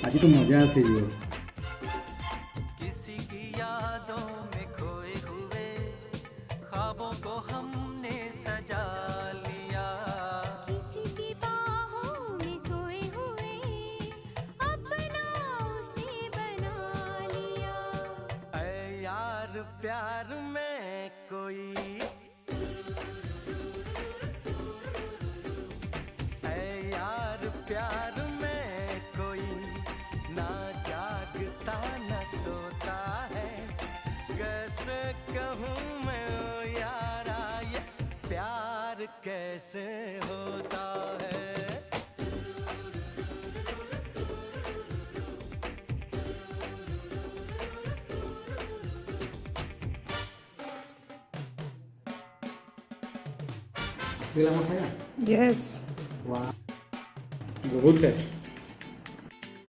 आज तो मजा आसीଯିବ। किसी की यादों में खोए हुए ख्वाबों को हमने सजा लिया। किसी की बाहों में सोए हुए अपना उसे बना लिया। ऐ यार प्यार में कोई, ऐ यार प्यार में कोई ना जागता न सोता है। कैसे कहूँ मैं ओ यारा ये प्यार कैसे होता है। Bilang apa ya? Yes. Wah, बहुत है।